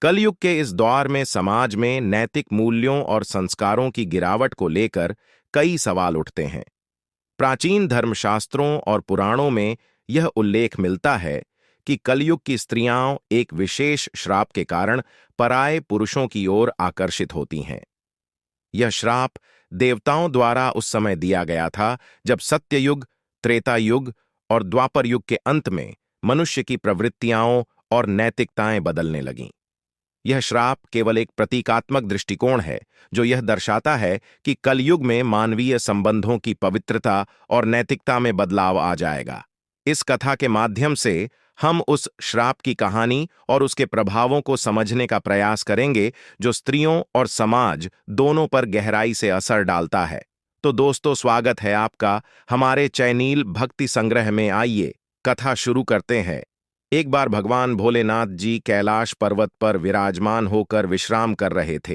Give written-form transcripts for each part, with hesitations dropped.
कलयुग के इस दौर में समाज में नैतिक मूल्यों और संस्कारों की गिरावट को लेकर कई सवाल उठते हैं। प्राचीन धर्मशास्त्रों और पुराणों में यह उल्लेख मिलता है कि कलयुग की स्त्रियां एक विशेष श्राप के कारण पराये पुरुषों की ओर आकर्षित होती हैं। यह श्राप देवताओं द्वारा उस समय दिया गया था जब सत्ययुग, त्रेता युग और द्वापर युग के अंत में मनुष्य की प्रवृत्तियां और नैतिकताएं बदलने लगीं। यह श्राप केवल एक प्रतीकात्मक दृष्टिकोण है जो यह दर्शाता है कि कलयुग में मानवीय संबंधों की पवित्रता और नैतिकता में बदलाव आ जाएगा। इस कथा के माध्यम से हम उस श्राप की कहानी और उसके प्रभावों को समझने का प्रयास करेंगे जो स्त्रियों और समाज दोनों पर गहराई से असर डालता है। तो दोस्तों, स्वागत है आपका हमारे चैनल भक्ति संग्रह में। आइए कथा शुरू करते हैं। एक बार भगवान भोलेनाथ जी कैलाश पर्वत पर विराजमान होकर विश्राम कर रहे थे।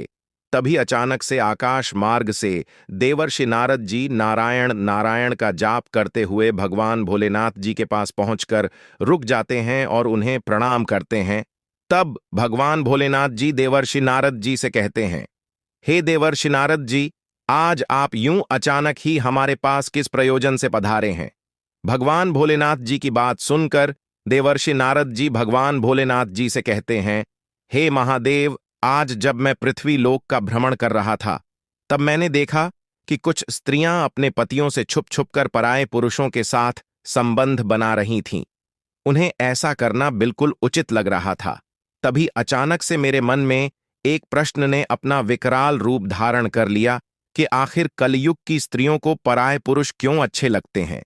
तभी अचानक से आकाश मार्ग से देवर्षि नारद जी नारायण नारायण का जाप करते हुए भगवान भोलेनाथ जी के पास पहुंचकर रुक जाते हैं और उन्हें प्रणाम करते हैं। तब भगवान भोलेनाथ जी देवर्षि नारद जी से कहते हैं, हे देवर्षि नारद जी, आज आप यूं अचानक ही हमारे पास किस प्रयोजन से पधारे हैं? भगवान भोलेनाथ जी की बात सुनकर देवर्षि नारद जी भगवान भोलेनाथ जी से कहते हैं, हे महादेव, आज जब मैं पृथ्वी लोक का भ्रमण कर रहा था तब मैंने देखा कि कुछ स्त्रियां अपने पतियों से छुप छुप कर पराये पुरुषों के साथ संबंध बना रही थीं। उन्हें ऐसा करना बिल्कुल उचित लग रहा था। तभी अचानक से मेरे मन में एक प्रश्न ने अपना विकराल रूप धारण कर लिया कि आखिर कलयुग की स्त्रियों को पराये पुरुष क्यों अच्छे लगते हैं,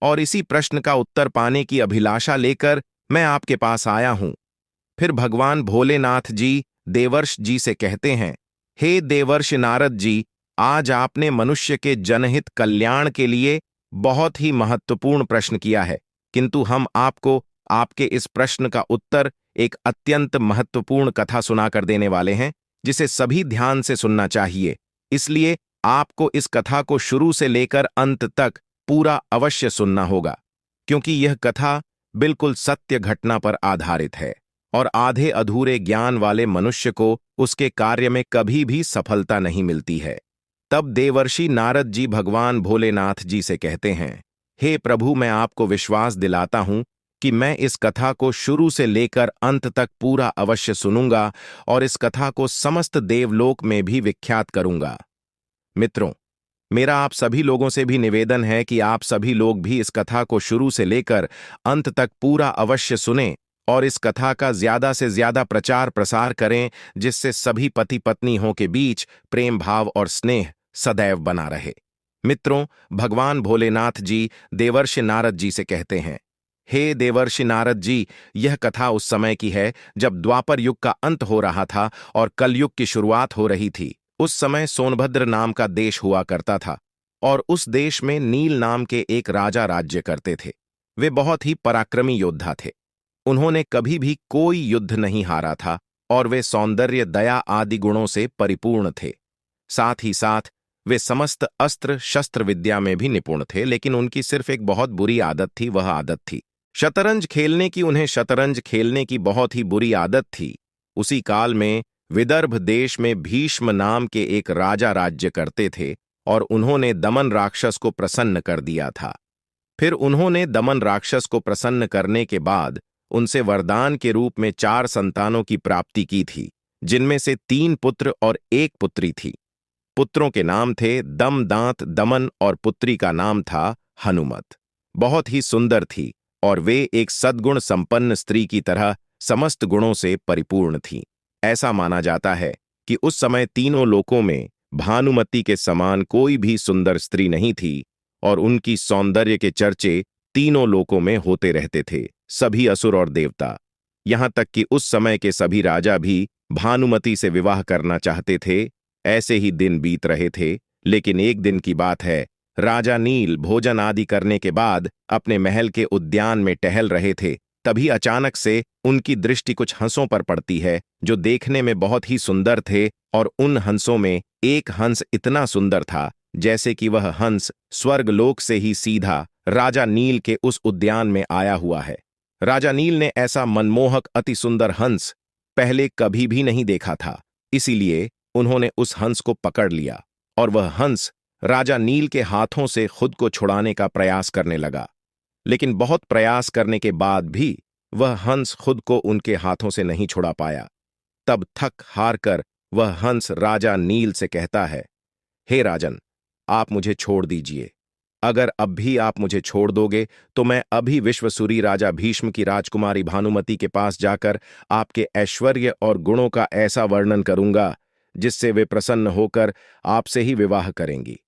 और इसी प्रश्न का उत्तर पाने की अभिलाषा लेकर मैं आपके पास आया हूं। फिर भगवान भोलेनाथ जी देवर्ष जी से कहते हैं, हे देवर्ष नारद जी, आज आपने मनुष्य के जनहित कल्याण के लिए बहुत ही महत्वपूर्ण प्रश्न किया है, किंतु हम आपको आपके इस प्रश्न का उत्तर एक अत्यंत महत्वपूर्ण कथा सुनाकर देने वाले हैं, जिसे सभी ध्यान से सुनना चाहिए। इसलिए आपको इस कथा को शुरू से लेकर अंत तक पूरा अवश्य सुनना होगा, क्योंकि यह कथा बिल्कुल सत्य घटना पर आधारित है और आधे अधूरे ज्ञान वाले मनुष्य को उसके कार्य में कभी भी सफलता नहीं मिलती है। तब देवर्षि नारद जी भगवान भोलेनाथ जी से कहते हैं, हे प्रभु, मैं आपको विश्वास दिलाता हूं कि मैं इस कथा को शुरू से लेकर अंत तक पूरा अवश्य सुनूंगा और इस कथा को समस्त देवलोक में भी विख्यात करूंगा। मित्रों, मेरा आप सभी लोगों से भी निवेदन है कि आप सभी लोग भी इस कथा को शुरू से लेकर अंत तक पूरा अवश्य सुनें और इस कथा का ज्यादा से ज्यादा प्रचार प्रसार करें, जिससे सभी पति पत्नियों के बीच प्रेम भाव और स्नेह सदैव बना रहे। मित्रों, भगवान भोलेनाथ जी देवर्षि नारद जी से कहते हैं, हे देवर्षि नारद जी, यह कथा उस समय की है जब द्वापर युग का अंत हो रहा था और कलयुग की शुरुआत हो रही थी। उस समय सोनभद्र नाम का देश हुआ करता था और उस देश में नील नाम के एक राजा राज्य करते थे। वे बहुत ही पराक्रमी योद्धा थे। उन्होंने कभी भी कोई युद्ध नहीं हारा था और वे सौंदर्य, दया आदि गुणों से परिपूर्ण थे। साथ ही साथ वे समस्त अस्त्र शस्त्र विद्या में भी निपुण थे, लेकिन उनकी सिर्फ एक बहुत बुरी आदत थी। वह आदत थी शतरंज खेलने की। उन्हें शतरंज खेलने की बहुत ही बुरी आदत थी। उसी काल में विदर्भ देश में भीष्म नाम के एक राजा राज्य करते थे और उन्होंने दमन राक्षस को प्रसन्न कर दिया था। फिर उन्होंने दमन राक्षस को प्रसन्न करने के बाद उनसे वरदान के रूप में 4 संतानों की प्राप्ति की थी, जिनमें से 3 पुत्र और 1 पुत्री थी। पुत्रों के नाम थे दमदांत, दमन और पुत्री का नाम था हनुमत। बहुत ही सुंदर थी और वे एक सद्गुण संपन्न स्त्री की तरह समस्त गुणों से परिपूर्ण थीं। ऐसा माना जाता है कि उस समय तीनों लोकों में भानुमति के समान कोई भी सुंदर स्त्री नहीं थी और उनकी सौंदर्य के चर्चे तीनों लोकों में होते रहते थे, सभी असुर और देवता। यहां तक कि उस समय के सभी राजा भी भानुमति से विवाह करना चाहते थे। ऐसे ही दिन बीत रहे थे, लेकिन एक दिन की बात है, राजा नील भोजन आदि करने के बाद अपने महल के उद्यान में टहल रहे थे। तभी अचानक से उनकी दृष्टि कुछ हंसों पर पड़ती है जो देखने में बहुत ही सुंदर थे, और उन हंसों में एक हंस इतना सुंदर था जैसे कि वह हंस स्वर्गलोक से ही सीधा राजा नील के उस उद्यान में आया हुआ है। राजा नील ने ऐसा मनमोहक अति सुंदर हंस पहले कभी भी नहीं देखा था। इसीलिए उन्होंने उस हंस को पकड़ लिया और वह हंस राजा नील के हाथों से खुद को छुड़ाने का प्रयास करने लगा। लेकिन बहुत प्रयास करने के बाद भी वह हंस खुद को उनके हाथों से नहीं छुड़ा पाया। तब थक हार कर वह हंस राजा नील से कहता है, हे राजन, आप मुझे छोड़ दीजिए। अगर अब भी आप मुझे छोड़ दोगे तो मैं अभी विश्वसूरी राजा भीष्म की राजकुमारी भानुमति के पास जाकर आपके ऐश्वर्य और गुणों का ऐसा वर्णन करूंगा जिससे वे प्रसन्न होकर आपसे ही विवाह करेंगी।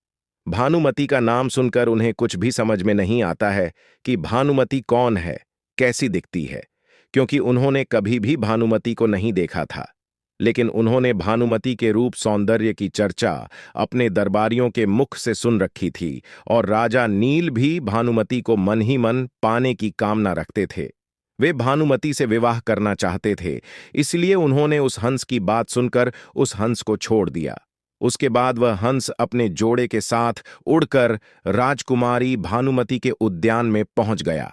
भानुमति का नाम सुनकर उन्हें कुछ भी समझ में नहीं आता है कि भानुमति कौन है, कैसी दिखती है, क्योंकि उन्होंने कभी भी भानुमति को नहीं देखा था। लेकिन उन्होंने भानुमति के रूप सौंदर्य की चर्चा अपने दरबारियों के मुख से सुन रखी थी और राजा नील भी भानुमति को मन ही मन पाने की कामना रखते थे। वे भानुमति से विवाह करना चाहते थे, इसलिए उन्होंने उस हंस की बात सुनकर उस हंस को छोड़ दिया। उसके बाद वह हंस अपने जोड़े के साथ उड़कर राजकुमारी भानुमति के उद्यान में पहुंच गया।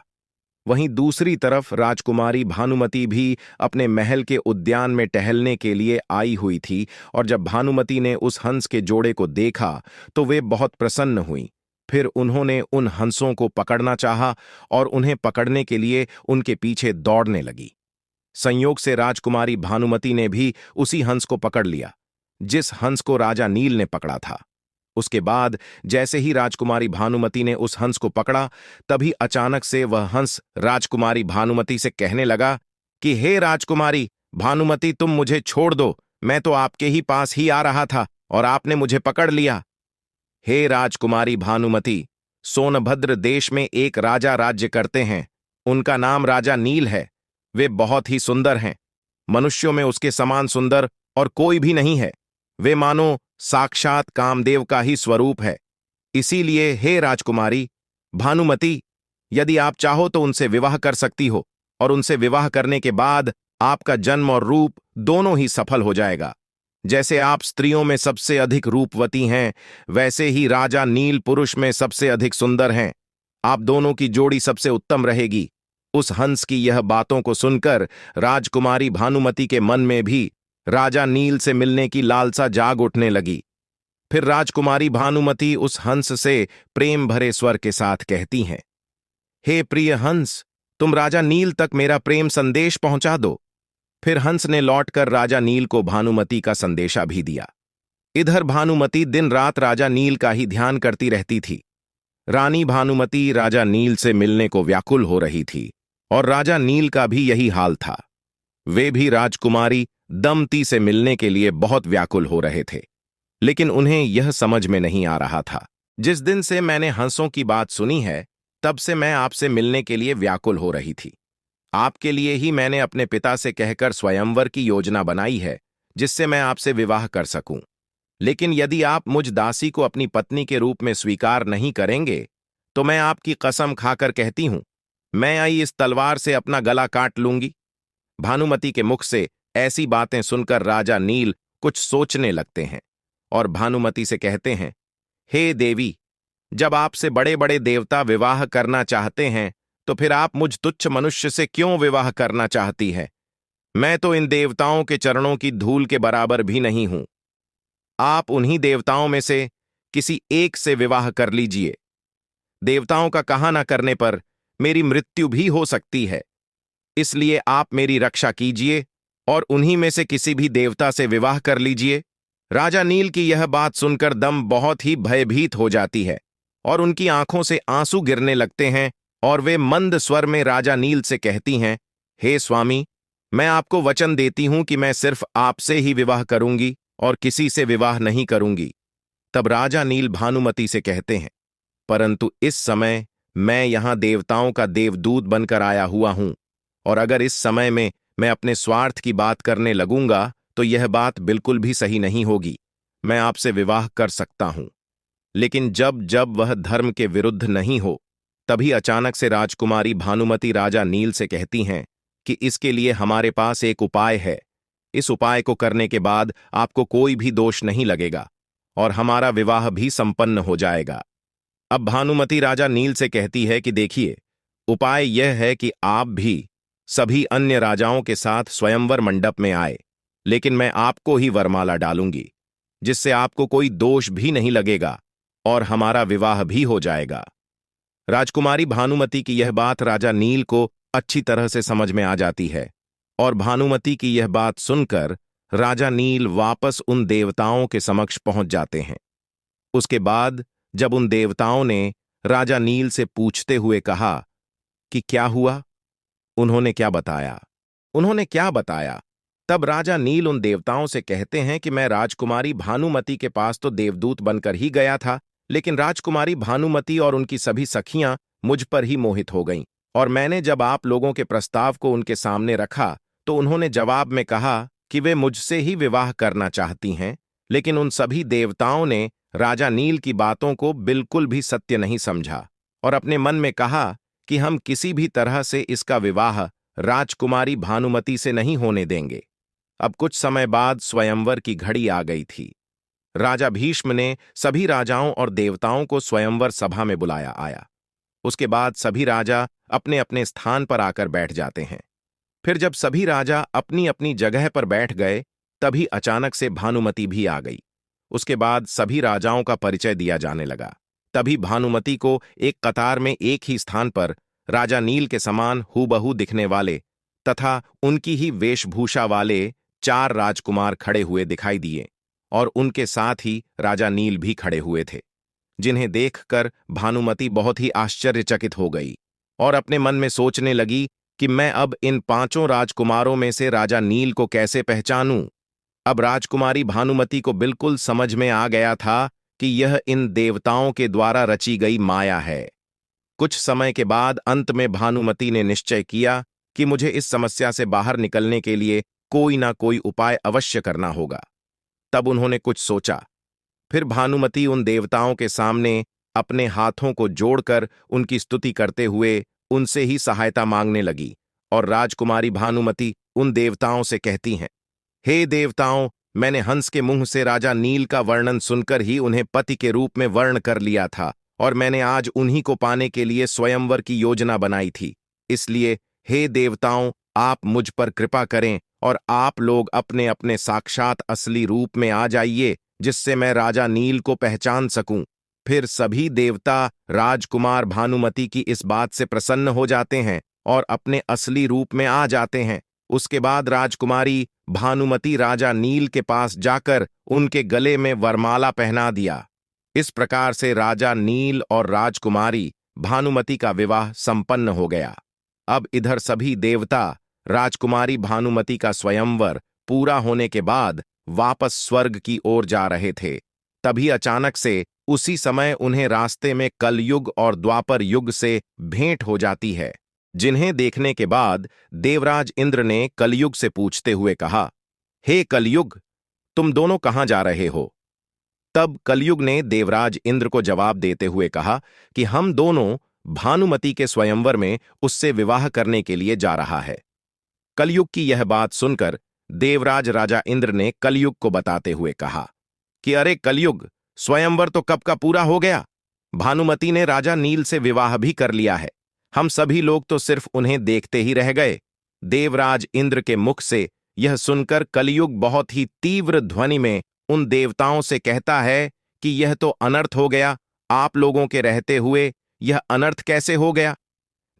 वहीं दूसरी तरफ राजकुमारी भानुमति भी अपने महल के उद्यान में टहलने के लिए आई हुई थी और जब भानुमति ने उस हंस के जोड़े को देखा तो वे बहुत प्रसन्न हुईं। फिर उन्होंने उन हंसों को पकड़ना चाहा और उन्हें पकड़ने के लिए उनके पीछे दौड़ने लगी। संयोग से राजकुमारी भानुमति ने भी उसी हंस को पकड़ लिया जिस हंस को राजा नील ने पकड़ा था। उसके बाद जैसे ही राजकुमारी भानुमति ने उस हंस को पकड़ा, तभी अचानक से वह हंस राजकुमारी भानुमति से कहने लगा कि हे राजकुमारी भानुमति, तुम मुझे छोड़ दो, मैं तो आपके ही पास ही आ रहा था और आपने मुझे पकड़ लिया। हे राजकुमारी भानुमति, सोनभद्र देश में एक राजा राज्य करते हैं। उनका नाम राजा नील है। वे बहुत ही सुंदर हैं। मनुष्यों में उसके समान सुंदर और कोई भी नहीं है। वे मानो साक्षात कामदेव का ही स्वरूप है। इसीलिए हे राजकुमारी भानुमति, यदि आप चाहो तो उनसे विवाह कर सकती हो और उनसे विवाह करने के बाद आपका जन्म और रूप दोनों ही सफल हो जाएगा। जैसे आप स्त्रियों में सबसे अधिक रूपवती हैं, वैसे ही राजा नील पुरुष में सबसे अधिक सुंदर हैं। आप दोनों की जोड़ी सबसे उत्तम रहेगी। उस हंस की यह बातों को सुनकर राजकुमारी भानुमति के मन में भी राजा नील से मिलने की लालसा जाग उठने लगी। फिर राजकुमारी भानुमति उस हंस से प्रेम भरे स्वर के साथ कहती हैं, हे प्रिय हंस, तुम राजा नील तक मेरा प्रेम संदेश पहुंचा दो। फिर हंस ने लौटकर राजा नील को भानुमति का संदेशा भी दिया। इधर भानुमति दिन रात राजा नील का ही ध्यान करती रहती थी। रानी भानुमति राजा नील से मिलने को व्याकुल हो रही थी और राजा नील का भी यही हाल था। वे भी राजकुमारी दमती से मिलने के लिए बहुत व्याकुल हो रहे थे, लेकिन उन्हें यह समझ में नहीं आ रहा था। जिस दिन से मैंने हंसों की बात सुनी है, तब से मैं आपसे मिलने के लिए व्याकुल हो रही थी। आपके लिए ही मैंने अपने पिता से कहकर स्वयंवर की योजना बनाई है, जिससे मैं आपसे विवाह कर सकूं। लेकिन यदि आप मुझ दासी को अपनी पत्नी के रूप में स्वीकार नहीं करेंगे, तो मैं आपकी कसम खाकर कहती हूं, मैं आई इस तलवार से अपना गला काट लूंगी। भानुमति के मुख से ऐसी बातें सुनकर राजा नील कुछ सोचने लगते हैं और भानुमति से कहते हैं, हे देवी, जब आपसे बड़े बड़े देवता विवाह करना चाहते हैं, तो फिर आप मुझ तुच्छ मनुष्य से क्यों विवाह करना चाहती है? मैं तो इन देवताओं के चरणों की धूल के बराबर भी नहीं हूं। आप उन्हीं देवताओं में से किसी एक से विवाह कर लीजिए। देवताओं का कहा न करने पर मेरी मृत्यु भी हो सकती है, इसलिए आप मेरी रक्षा कीजिए और उन्हीं में से किसी भी देवता से विवाह कर लीजिए। राजा नील की यह बात सुनकर दम बहुत ही भयभीत हो जाती है और उनकी आंखों से आंसू गिरने लगते हैं और वे मंद स्वर में राजा नील से कहती हैं, हे स्वामी, मैं आपको वचन देती हूं कि मैं सिर्फ आपसे ही विवाह करूंगी और किसी से विवाह नहीं करूंगी। तब राजा नील भानुमति से कहते हैं, परंतु इस समय मैं यहां देवताओं का देवदूत बनकर आया हुआ हूं और अगर इस समय में मैं अपने स्वार्थ की बात करने लगूंगा तो यह बात बिल्कुल भी सही नहीं होगी। मैं आपसे विवाह कर सकता हूं, लेकिन जब जब वह धर्म के विरुद्ध नहीं हो। तभी अचानक से राजकुमारी भानुमति राजा नील से कहती हैं कि इसके लिए हमारे पास एक उपाय है। इस उपाय को करने के बाद आपको कोई भी दोष नहीं लगेगा और हमारा विवाह भी संपन्न हो जाएगा। अब भानुमति राजा नील से कहती है कि देखिए, उपाय यह है कि आप भी सभी अन्य राजाओं के साथ स्वयंवर मंडप में आए, लेकिन मैं आपको ही वरमाला डालूंगी, जिससे आपको कोई दोष भी नहीं लगेगा और हमारा विवाह भी हो जाएगा। राजकुमारी भानुमति की यह बात राजा नील को अच्छी तरह से समझ में आ जाती है, और भानुमति की यह बात सुनकर राजा नील वापस उन देवताओं के समक्ष पहुंच जाते हैं। उसके बाद जब उन देवताओं ने राजा नील से पूछते हुए कहा कि क्या हुआ, उन्होंने क्या बताया, तब राजा नील उन देवताओं से कहते हैं कि मैं राजकुमारी भानुमति के पास तो देवदूत बनकर ही गया था, लेकिन राजकुमारी भानुमति और उनकी सभी सखियां मुझ पर ही मोहित हो गईं, और मैंने जब आप लोगों के प्रस्ताव को उनके सामने रखा तो उन्होंने जवाब में कहा कि वे मुझसे ही विवाह करना चाहती हैं। लेकिन उन सभी देवताओं ने राजा नील की बातों को बिल्कुल भी सत्य नहीं समझा और अपने मन में कहा कि हम किसी भी तरह से इसका विवाह राजकुमारी भानुमति से नहीं होने देंगे। अब कुछ समय बाद स्वयंवर की घड़ी आ गई थी। राजा भीष्म ने सभी राजाओं और देवताओं को स्वयंवर सभा में बुलाया आया। उसके बाद सभी राजा अपने अपने स्थान पर आकर बैठ जाते हैं। फिर जब सभी राजा अपनी अपनी जगह पर बैठ गए, तभी अचानक से भानुमति भी आ गई। उसके बाद सभी राजाओं का परिचय दिया जाने लगा। तभी भानुमति को एक कतार में एक ही स्थान पर राजा नील के समान हूबहू दिखने वाले तथा उनकी ही वेशभूषा वाले 4 राजकुमार खड़े हुए दिखाई दिए, और उनके साथ ही राजा नील भी खड़े हुए थे, जिन्हें देखकर भानुमति बहुत ही आश्चर्यचकित हो गई और अपने मन में सोचने लगी कि मैं अब इन 5 राजकुमारों में से राजा नील को कैसे पहचानूं। अब राजकुमारी भानुमति को बिल्कुल समझ में आ गया था कि यह इन देवताओं के द्वारा रची गई माया है। कुछ समय के बाद अंत में भानुमति ने निश्चय किया कि मुझे इस समस्या से बाहर निकलने के लिए कोई ना कोई उपाय अवश्य करना होगा। तब उन्होंने कुछ सोचा। फिर भानुमति उन देवताओं के सामने अपने हाथों को जोड़कर उनकी स्तुति करते हुए उनसे ही सहायता मांगने लगी, और राजकुमारी भानुमति उन देवताओं से कहती हैं, हे देवताओं, मैंने हंस के मुंह से राजा नील का वर्णन सुनकर ही उन्हें पति के रूप में वर्ण कर लिया था, और मैंने आज उन्हीं को पाने के लिए स्वयंवर की योजना बनाई थी। इसलिए हे देवताओं, आप मुझ पर कृपा करें और आप लोग अपने अपने साक्षात असली रूप में आ जाइए, जिससे मैं राजा नील को पहचान सकूं। फिर सभी देवता राजकुमार भानुमति की इस बात से प्रसन्न हो जाते हैं और अपने असली रूप में आ जाते हैं। उसके बाद राजकुमारी भानुमति राजा नील के पास जाकर उनके गले में वरमाला पहना दिया। इस प्रकार से राजा नील और राजकुमारी भानुमति का विवाह संपन्न हो गया। अब इधर सभी देवता राजकुमारी भानुमति का स्वयंवर पूरा होने के बाद वापस स्वर्ग की ओर जा रहे थे। तभी अचानक से उसी समय उन्हें रास्ते में कलयुग और द्वापर युग से भेंट हो जाती है, जिन्हें देखने के बाद देवराज इंद्र ने कलयुग से पूछते हुए कहा, हे कलयुग, तुम दोनों कहां जा रहे हो? तब कलयुग ने देवराज इंद्र को जवाब देते हुए कहा कि हम दोनों भानुमति के स्वयंवर में उससे विवाह करने के लिए जा रहा है। कलयुग की यह बात सुनकर देवराज राजा इंद्र ने कलयुग को बताते हुए कहा कि अरे कलयुग, स्वयंवर तो कब का पूरा हो गया। भानुमति ने राजा नील से विवाह भी कर लिया है। हम सभी लोग तो सिर्फ उन्हें देखते ही रह गए। देवराज इंद्र के मुख से यह सुनकर कलयुग बहुत ही तीव्र ध्वनि में उन देवताओं से कहता है कि यह तो अनर्थ हो गया। आप लोगों के रहते हुए यह अनर्थ कैसे हो गया?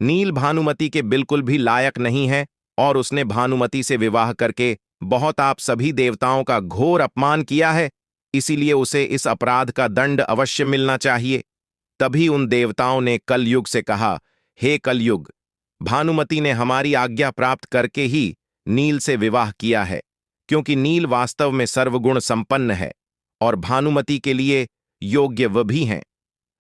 नील भानुमति के बिल्कुल भी लायक नहीं है, और उसने भानुमति से विवाह करके बहुत आप सभी देवताओं का घोर अपमान किया है। इसीलिए उसे इस अपराध का दंड अवश्य मिलना चाहिए। तभी उन देवताओं ने कलयुग से कहा, हे कलयुग, भानुमति ने हमारी आज्ञा प्राप्त करके ही नील से विवाह किया है, क्योंकि नील वास्तव में सर्वगुण संपन्न है और भानुमति के लिए योग्य वह भी हैं।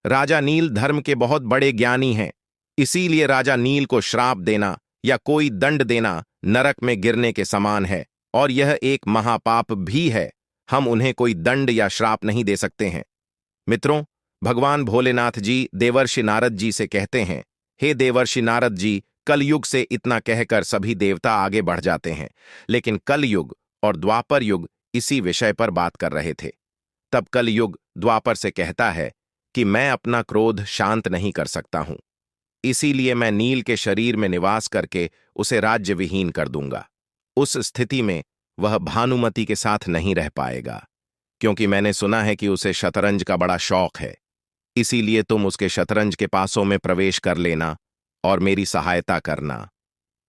राजा नील धर्म के बहुत बड़े ज्ञानी हैं, इसीलिए राजा नील को श्राप देना या कोई दंड देना नरक में गिरने के समान है, और यह एक महापाप भी है। हम उन्हें कोई दंड या श्राप नहीं दे सकते हैं। मित्रों, भगवान भोलेनाथ जी देवर्षि नारद जी से कहते हैं, हे देवर्षि नारद जी, कलयुग से इतना कहकर सभी देवता आगे बढ़ जाते हैं, लेकिन कलयुग और द्वापर युग इसी विषय पर बात कर रहे थे। तब कलयुग द्वापर से कहता है कि मैं अपना क्रोध शांत नहीं कर सकता हूं। इसीलिए मैं नील के शरीर में निवास करके उसे राज्य विहीन कर दूंगा। उस स्थिति में वह भानुमति के साथ नहीं रह पाएगा, क्योंकि मैंने सुना है कि उसे शतरंज का बड़ा शौक है। इसीलिए तुम उसके शतरंज के पासों में प्रवेश कर लेना और मेरी सहायता करना।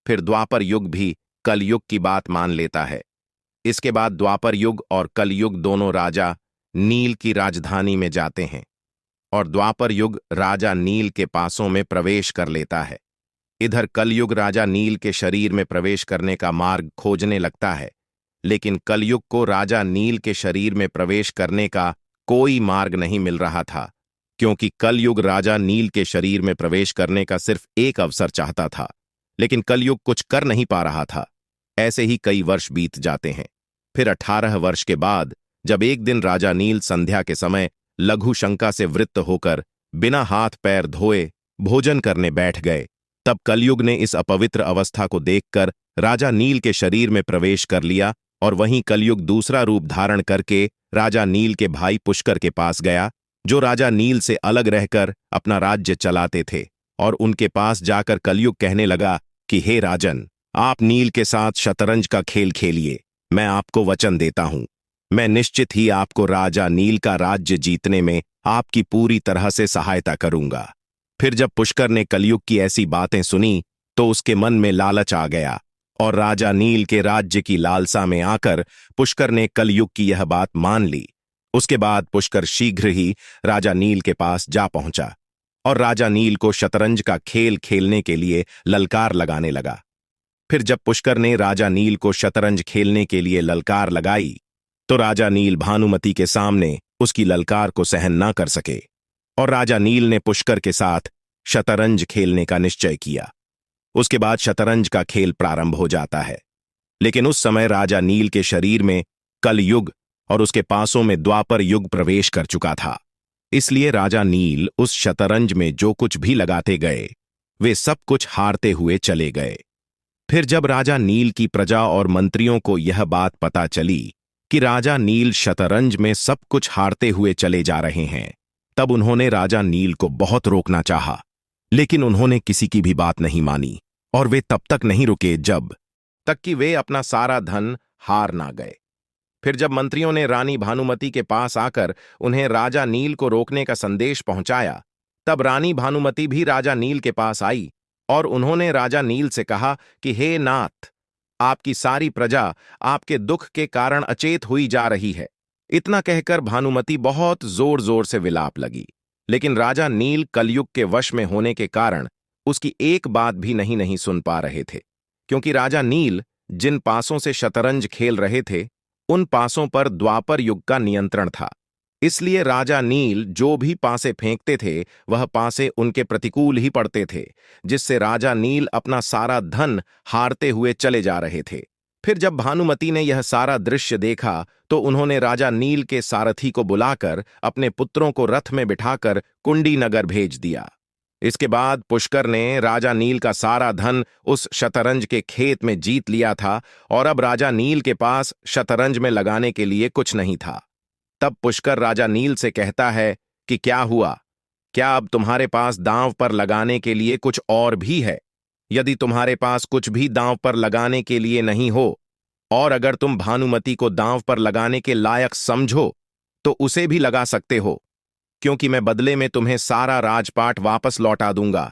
फिर द्वापर युग भी कलयुग की बात मान लेता है। इसके बाद द्वापर युग और कलयुग दोनों राजा नील की राजधानी में जाते हैं और द्वापर युग राजा नील के पासों में प्रवेश कर लेता है। इधर कलयुग राजा नील के शरीर में प्रवेश करने का मार्ग खोजने लगता है, लेकिन कलयुग को राजा नील के शरीर में प्रवेश करने का कोई मार्ग नहीं मिल रहा था, क्योंकि कलयुग राजा नील के शरीर में प्रवेश करने का सिर्फ एक अवसर चाहता था, लेकिन कलयुग कुछ कर नहीं पा रहा था। ऐसे ही कई वर्ष बीत जाते हैं। फिर 18 वर्ष के बाद जब एक दिन राजा नील संध्या के समय लघु शंका से वृत्त होकर बिना हाथ पैर धोए भोजन करने बैठ गए, तब कलयुग ने इस अपवित्र अवस्था को देखकर राजा नील के शरीर में प्रवेश कर लिया और वहीं कलयुग दूसरा रूप धारण करके राजा नील के भाई पुष्कर के पास गया, जो राजा नील से अलग रहकर अपना राज्य चलाते थे, और उनके पास जाकर कलयुग कहने लगा कि हे राजन, आप नील के साथ शतरंज का खेल खेलिए। मैं आपको वचन देता हूं, मैं निश्चित ही आपको राजा नील का राज्य जीतने में आपकी पूरी तरह से सहायता करूंगा। फिर जब पुष्कर ने कलयुग की ऐसी बातें सुनी तो उसके मन में लालच आ गया और राजा नील के राज्य की लालसा में आकर पुष्कर ने कलयुग की यह बात मान ली। उसके बाद पुष्कर शीघ्र ही राजा नील के पास जा पहुंचा और राजा नील को शतरंज का खेल खेलने के लिए ललकार लगाने लगा। फिर जब पुष्कर ने राजा नील को शतरंज खेलने के लिए ललकार लगाई तो राजा नील भानुमति के सामने उसकी ललकार को सहन ना कर सके और राजा नील ने पुष्कर के साथ शतरंज खेलने का निश्चय किया। उसके बाद शतरंज का खेल प्रारंभ हो जाता है, लेकिन उस समय राजा नील के शरीर में कलयुग और उसके पासों में द्वापर युग प्रवेश कर चुका था। इसलिए राजा नील उस शतरंज में जो कुछ भी लगाते गए वे सब कुछ हारते हुए चले गए। फिर जब राजा नील की प्रजा और मंत्रियों को यह बात पता चली कि राजा नील शतरंज में सब कुछ हारते हुए चले जा रहे हैं, तब उन्होंने राजा नील को बहुत रोकना चाहा, लेकिन उन्होंने किसी की भी बात नहीं मानी और वे तब तक नहीं रुके जब तक कि वे अपना सारा धन हार ना गए। फिर जब मंत्रियों ने रानी भानुमति के पास आकर उन्हें राजा नील को रोकने का संदेश पहुंचाया, तब रानी भानुमति भी राजा नील के पास आई और उन्होंने राजा नील से कहा कि हे नाथ, आपकी सारी प्रजा आपके दुख के कारण अचेत हुई जा रही है। इतना कहकर भानुमति बहुत जोर जोर से विलाप लगी, लेकिन राजा नील कलयुग के वश में होने के कारण उसकी एक बात भी नहीं सुन पा रहे थे, क्योंकि राजा नील जिन पासों से शतरंज खेल रहे थे उन पासों पर द्वापर युग का नियंत्रण था। इसलिए राजा नील जो भी पासे फेंकते थे वह पासे उनके प्रतिकूल ही पड़ते थे, जिससे राजा नील अपना सारा धन हारते हुए चले जा रहे थे। फिर जब भानुमति ने यह सारा दृश्य देखा तो उन्होंने राजा नील के सारथी को बुलाकर अपने पुत्रों को रथ में बिठाकर कुंडी नगर भेज दिया। इसके बाद पुष्कर ने राजा नील का सारा धन उस शतरंज के खेत में जीत लिया था और अब राजा नील के पास शतरंज में लगाने के लिए कुछ नहीं था। तब पुष्कर राजा नील से कहता है कि क्या हुआ, क्या अब तुम्हारे पास दांव पर लगाने के लिए कुछ और भी है? यदि तुम्हारे पास कुछ भी दांव पर लगाने के लिए नहीं हो और अगर तुम भानुमति को दांव पर लगाने के लायक समझो तो उसे भी लगा सकते हो, क्योंकि मैं बदले में तुम्हें सारा राजपाट वापस लौटा दूंगा।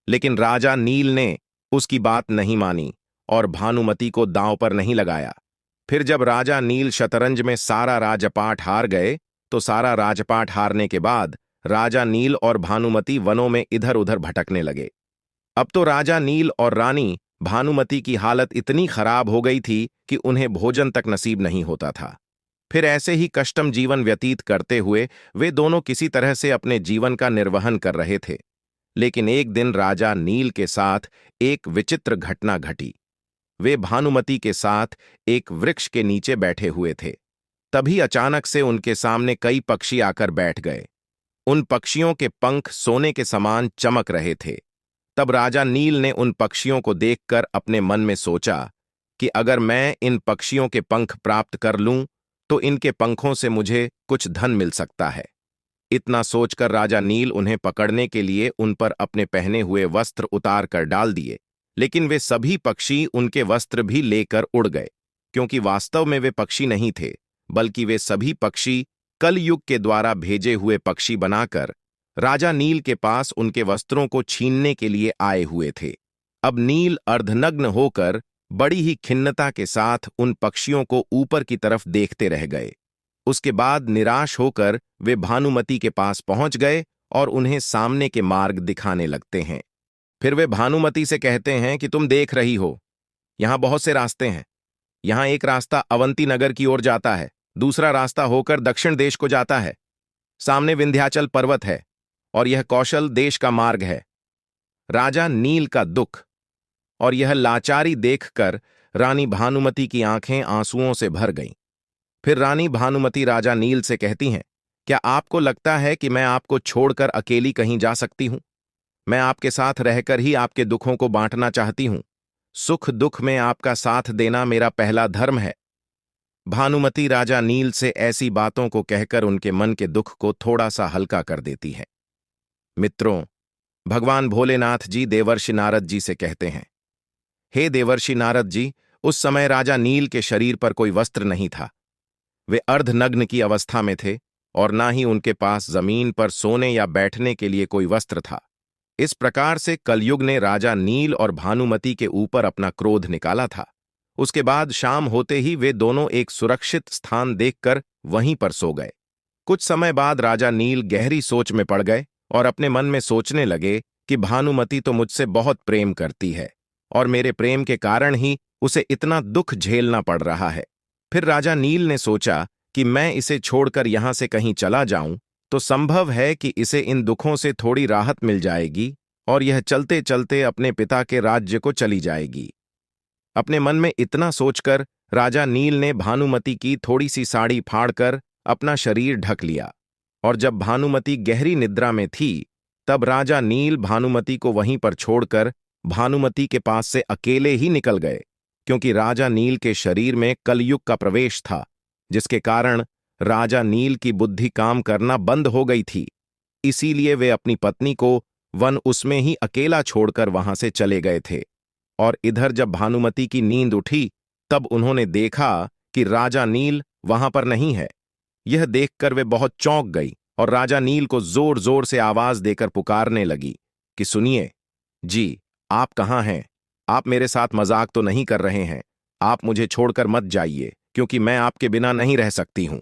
लेकिन राजा नील ने उसकी बात नहीं मानी और भानुमति को दांव पर नहीं लगाया। फिर जब राजा नील शतरंज में सारा राजपाट हार गए तो सारा राजपाट हारने के बाद राजा नील और भानुमति वनों में इधर उधर भटकने लगे। अब तो राजा नील और रानी भानुमति की हालत इतनी खराब हो गई थी कि उन्हें भोजन तक नसीब नहीं होता था। फिर ऐसे ही कष्टम जीवन व्यतीत करते हुए वे दोनों किसी तरह से अपने जीवन का निर्वहन कर रहे थे। लेकिन एक दिन राजा नील के साथ एक विचित्र घटना घटी। वे भानुमति के साथ एक वृक्ष के नीचे बैठे हुए थे। तभी अचानक से उनके सामने कई पक्षी आकर बैठ गए। उन पक्षियों के पंख सोने के समान चमक रहे थे। तब राजा नील ने उन पक्षियों को देखकर अपने मन में सोचा कि अगर मैं इन पक्षियों के पंख प्राप्त कर लूं तो इनके पंखों से मुझे कुछ धन मिल सकता है। इतना सोचकर राजा नील उन्हें पकड़ने के लिए उन पर अपने पहने हुए वस्त्र उतार कर डाल दिए, लेकिन वे सभी पक्षी उनके वस्त्र भी लेकर उड़ गए, क्योंकि वास्तव में वे पक्षी नहीं थे, बल्कि वे सभी पक्षी कलयुग के द्वारा भेजे हुए पक्षी बनाकर राजा नील के पास उनके वस्त्रों को छीनने के लिए आए हुए थे। अब नील अर्धनग्न होकर बड़ी ही खिन्नता के साथ उन पक्षियों को ऊपर की तरफ देखते रह गए। उसके बाद निराश होकर वे भानुमति के पास पहुंच गए और उन्हें सामने के मार्ग दिखाने लगते हैं। फिर वे भानुमति से कहते हैं कि तुम देख रही हो, यहां बहुत से रास्ते हैं। यहां एक रास्ता अवंती नगर की ओर जाता है, दूसरा रास्ता होकर दक्षिण देश को जाता है। सामने विंध्याचल पर्वत है और यह कौशल देश का मार्ग है। राजा नील का दुख और यह लाचारी देखकर रानी भानुमति की आंखें आंसुओं से भर गईं। फिर रानी भानुमति राजा नील से कहती हैं, क्या आपको लगता है कि मैं आपको छोड़कर अकेली कहीं जा सकती हूं? मैं आपके साथ रहकर ही आपके दुखों को बांटना चाहती हूं। सुख दुख में आपका साथ देना मेरा पहला धर्म है। भानुमति राजा नील से ऐसी बातों को कहकर उनके मन के दुख को थोड़ा सा हल्का कर देती है। मित्रों, भगवान भोलेनाथ जी देवर्षि नारद जी से कहते हैं, हे देवर्षि नारद जी, उस समय राजा नील के शरीर पर कोई वस्त्र नहीं था। वे अर्धनग्न की अवस्था में थे और ना ही उनके पास जमीन पर सोने या बैठने के लिए कोई वस्त्र था। इस प्रकार से कलयुग ने राजा नील और भानुमति के ऊपर अपना क्रोध निकाला था। उसके बाद शाम होते ही वे दोनों एक सुरक्षित स्थान देखकर वहीं पर सो गए। कुछ समय बाद राजा नील गहरी सोच में पड़ गए और अपने मन में सोचने लगे कि भानुमति तो मुझसे बहुत प्रेम करती है और मेरे प्रेम के कारण ही उसे इतना दुख झेलना पड़ रहा है। फिर राजा नील ने सोचा कि मैं इसे छोड़कर यहां से कहीं चला जाऊं तो संभव है कि इसे इन दुखों से थोड़ी राहत मिल जाएगी और यह चलते चलते अपने पिता के राज्य को चली जाएगी। अपने मन में इतना सोचकर राजा नील ने भानुमति की थोड़ी सी साड़ी फाड़कर अपना शरीर ढक लिया और जब भानुमति गहरी निद्रा में थी तब राजा नील भानुमति को वहीं पर छोड़कर भानुमति के पास से अकेले ही निकल गए, क्योंकि राजा नील के शरीर में कलयुग का प्रवेश था, जिसके कारण राजा नील की बुद्धि काम करना बंद हो गई थी। इसीलिए वे अपनी पत्नी को वन उसमें ही अकेला छोड़कर वहां से चले गए थे। और इधर जब भानुमति की नींद उठी तब उन्होंने देखा कि राजा नील वहां पर नहीं है। यह देखकर वे बहुत चौंक गई और राजा नील को जोर जोर से आवाज देकर पुकारने लगी कि सुनिए जी, आप कहाँ हैं? आप मेरे साथ मजाक तो नहीं कर रहे हैं? आप मुझे छोड़कर मत जाइए, क्योंकि मैं आपके बिना नहीं रह सकती हूं।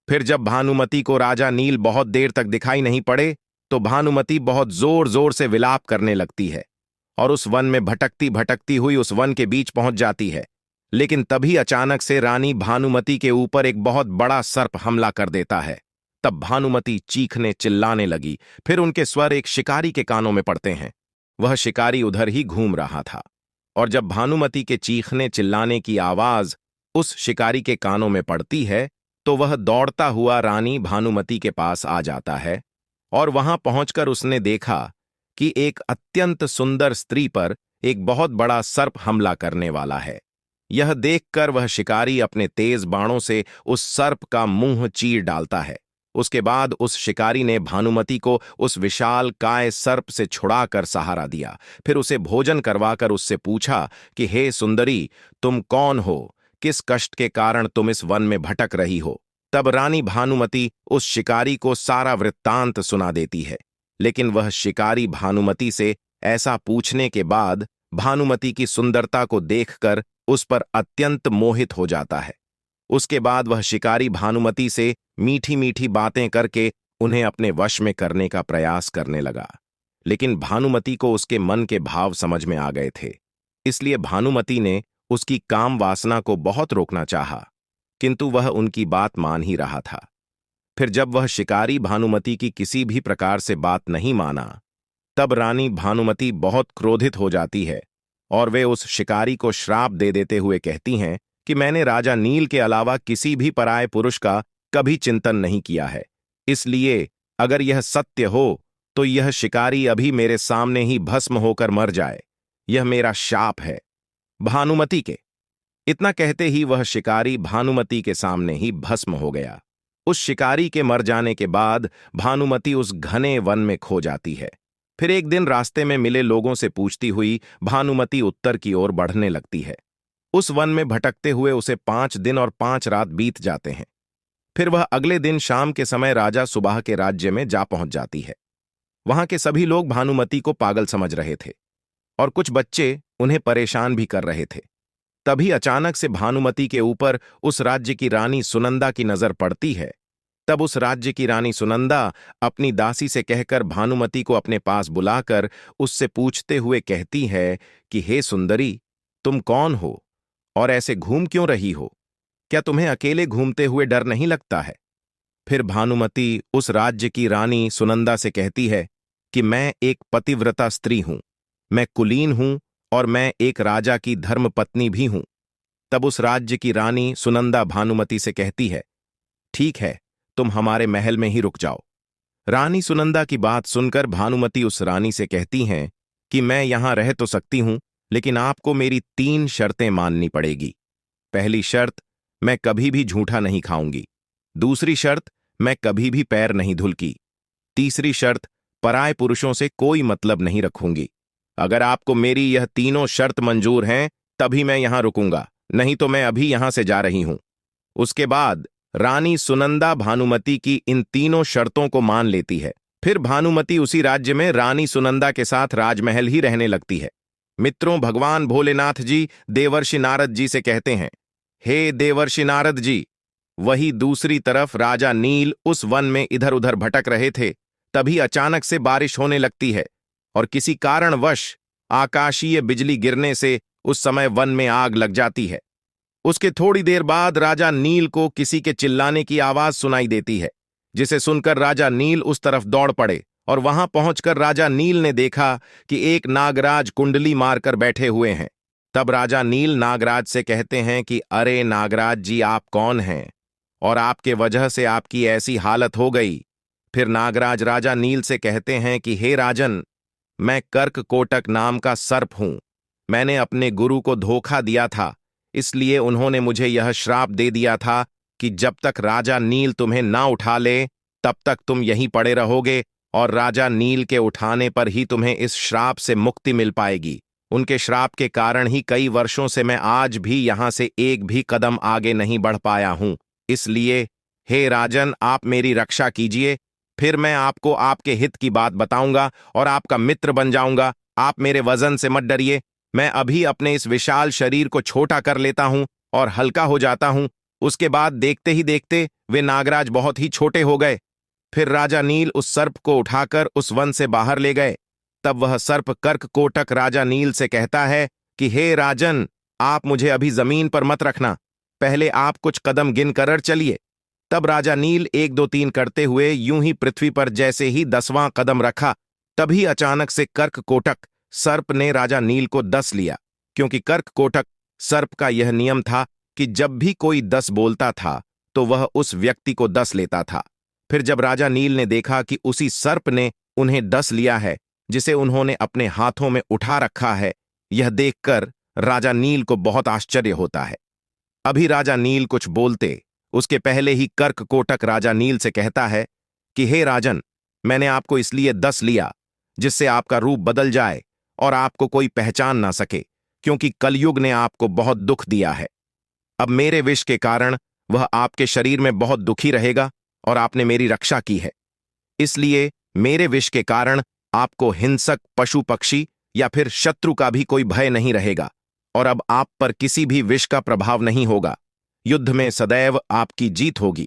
फिर जब भानुमति को राजा नील बहुत देर तक दिखाई नहीं पड़े तो भानुमति बहुत जोर जोर से विलाप करने लगती है और उस वन में भटकती भटकती हुई उस वन के बीच पहुंच जाती है। लेकिन तभी अचानक से रानी भानुमति के ऊपर एक बहुत बड़ा सर्प हमला कर देता है। तब भानुमति चीखने चिल्लाने लगी। फिर उनके स्वर एक शिकारी के कानों में पड़ते हैं। वह शिकारी उधर ही घूम रहा था और जब भानुमति के चीखने चिल्लाने की आवाज उस शिकारी के कानों में पड़ती है तो वह दौड़ता हुआ रानी भानुमति के पास आ जाता है और वहां पहुंचकर उसने देखा कि एक अत्यंत सुंदर स्त्री पर एक बहुत बड़ा सर्प हमला करने वाला है। यह देखकर वह शिकारी अपने तेज बाणों से उस सर्प का मुंह चीर डालता है। उसके बाद उस शिकारी ने भानुमति को उस विशाल काय सर्प से छुड़ाकर सहारा दिया। फिर उसे भोजन करवाकर उससे पूछा कि हे सुंदरी, तुम कौन हो? किस कष्ट के कारण तुम इस वन में भटक रही हो? तब रानी भानुमति उस शिकारी को सारा वृत्तांत सुना देती है। लेकिन वह शिकारी भानुमति से ऐसा पूछने के बाद भानुमति की सुंदरता को देखकर उस पर अत्यंत मोहित हो जाता है। उसके बाद वह शिकारी भानुमति से मीठी मीठी बातें करके उन्हें अपने वश में करने का प्रयास करने लगा। लेकिन भानुमति को उसके मन के भाव समझ में आ गए थे, इसलिए भानुमति ने उसकी काम वासना को बहुत रोकना चाहा, किंतु वह उनकी बात मान ही रहा था। फिर जब वह शिकारी भानुमति की किसी भी प्रकार से बात नहीं माना तब रानी भानुमति बहुत क्रोधित हो जाती है और वे उस शिकारी को श्राप दे देते हुए कहती हैं कि मैंने राजा नील के अलावा किसी भी पराये पुरुष का कभी चिंतन नहीं किया है, इसलिए अगर यह सत्य हो तो यह शिकारी अभी मेरे सामने ही भस्म होकर मर जाए। यह मेरा शाप है भानुमति के। इतना कहते ही वह शिकारी भानुमति के सामने ही भस्म हो गया। उस शिकारी के मर जाने के बाद भानुमति उस घने वन में खो जाती है। फिर एक दिन रास्ते में मिले लोगों से पूछती हुई भानुमति उत्तर की ओर बढ़ने लगती है। उस वन में भटकते हुए उसे 5 दिन और 5 रात बीत जाते हैं। फिर वह अगले दिन शाम के समय राजा सुबाह के राज्य में जा पहुंच जाती है। वहां के सभी लोग भानुमति को पागल समझ रहे थे और कुछ बच्चे उन्हें परेशान भी कर रहे थे। तभी अचानक से भानुमति के ऊपर उस राज्य की रानी सुनंदा की नजर पड़ती है। तब उस राज्य की रानी सुनंदा अपनी दासी से कहकर भानुमति को अपने पास बुलाकर उससे पूछते हुए कहती है कि हे सुंदरी, तुम कौन हो और ऐसे घूम क्यों रही हो? क्या तुम्हें अकेले घूमते हुए डर नहीं लगता है? फिर भानुमति उस राज्य की रानी सुनंदा से कहती है कि मैं एक पतिव्रता स्त्री हूं, मैं कुलीन हूं और मैं एक राजा की धर्मपत्नी भी हूं। तब उस राज्य की रानी सुनंदा भानुमति से कहती है, ठीक है, तुम हमारे महल में ही रुक जाओ। रानी सुनंदा की बात सुनकर भानुमति उस रानी से कहती हैं कि मैं यहां रह तो सकती हूं, लेकिन आपको मेरी 3 शर्तें माननी पड़ेगी। पहली शर्त, मैं कभी भी झूठा नहीं खाऊंगी। दूसरी शर्त, मैं कभी भी पैर नहीं धुलकी। तीसरी शर्त, पराये पुरुषों से कोई मतलब नहीं रखूंगी। अगर आपको मेरी यह तीनों शर्त मंजूर हैं, तभी मैं यहां रुकूंगा, नहीं तो मैं अभी यहां से जा रही हूं। उसके बाद रानी सुनंदा भानुमति की इन तीनों शर्तों को मान लेती है। फिर भानुमति उसी राज्य में रानी सुनंदा के साथ राजमहल ही रहने लगती है। मित्रों, भगवान भोलेनाथ जी देवर्षि नारद जी से कहते हैं, हे देवर्षि नारद जी, वही दूसरी तरफ राजा नील उस वन में इधर उधर भटक रहे थे। तभी अचानक से बारिश होने लगती है और किसी कारणवश आकाशीय बिजली गिरने से उस समय वन में आग लग जाती है। उसके थोड़ी देर बाद राजा नील को किसी के चिल्लाने की आवाज सुनाई देती है, जिसे सुनकर राजा नील उस तरफ दौड़ पड़े और वहां पहुंचकर राजा नील ने देखा कि एक नागराज कुंडली मारकर बैठे हुए हैं। तब राजा नील नागराज से कहते हैं कि अरे नागराज जी, आप कौन हैं और आपके वजह से आपकी ऐसी हालत हो गई। फिर नागराज राजा नील से कहते हैं कि हे राजन, मैं कर्ककोटक नाम का सर्प हूं। मैंने अपने गुरु को धोखा दिया था, इसलिए उन्होंने मुझे यह श्राप दे दिया था कि जब तक राजा नील तुम्हें ना उठा ले, तब तक तुम यहीं पड़े रहोगे और राजा नील के उठाने पर ही तुम्हें इस श्राप से मुक्ति मिल पाएगी। उनके श्राप के कारण ही कई वर्षों से मैं आज भी यहां से एक भी कदम आगे नहीं बढ़ पाया हूं। इसलिए हे राजन, आप मेरी रक्षा कीजिए, फिर मैं आपको आपके हित की बात बताऊंगा और आपका मित्र बन जाऊंगा। आप मेरे वजन से मत डरिए। मैं अभी अपने इस विशाल शरीर को छोटा कर लेता हूं और हल्का हो जाता हूं। उसके बाद देखते ही देखते वे नागराज बहुत ही छोटे हो गए। फिर राजा नील उस सर्प को उठाकर उस वन से बाहर ले गए। तब वह सर्प कर्ककोटक राजा नील से कहता है कि हे राजन, आप मुझे अभी जमीन पर मत रखना, पहले आप कुछ कदम गिन कर चलिए। तब राजा नील 1 2 3 करते हुए यूं ही पृथ्वी पर जैसे ही 10वां कदम रखा, तभी अचानक से कर्ककोटक सर्प ने राजा नील को 10 लिया, क्योंकि कर्ककोटक सर्प का यह नियम था कि जब भी कोई 10 बोलता था तो वह उस व्यक्ति को 10 लेता था। फिर जब राजा नील ने देखा कि उसी सर्प ने उन्हें 10 लिया है जिसे उन्होंने अपने हाथों में उठा रखा है, यह देखकर राजा नील को बहुत आश्चर्य होता है। अभी राजा नील कुछ बोलते उसके पहले ही कर्ककोटक राजा नील से कहता है कि हे राजन, मैंने आपको इसलिए 10 लिया जिससे आपका रूप बदल जाए और आपको कोई पहचान ना सके, क्योंकि कलयुग ने आपको बहुत दुख दिया है। अब मेरे विष के कारण वह आपके शरीर में बहुत दुखी रहेगा और आपने मेरी रक्षा की है, इसलिए मेरे विष के कारण आपको हिंसक पशु पक्षी या फिर शत्रु का भी कोई भय नहीं रहेगा और अब आप पर किसी भी विष का प्रभाव नहीं होगा। युद्ध में सदैव आपकी जीत होगी।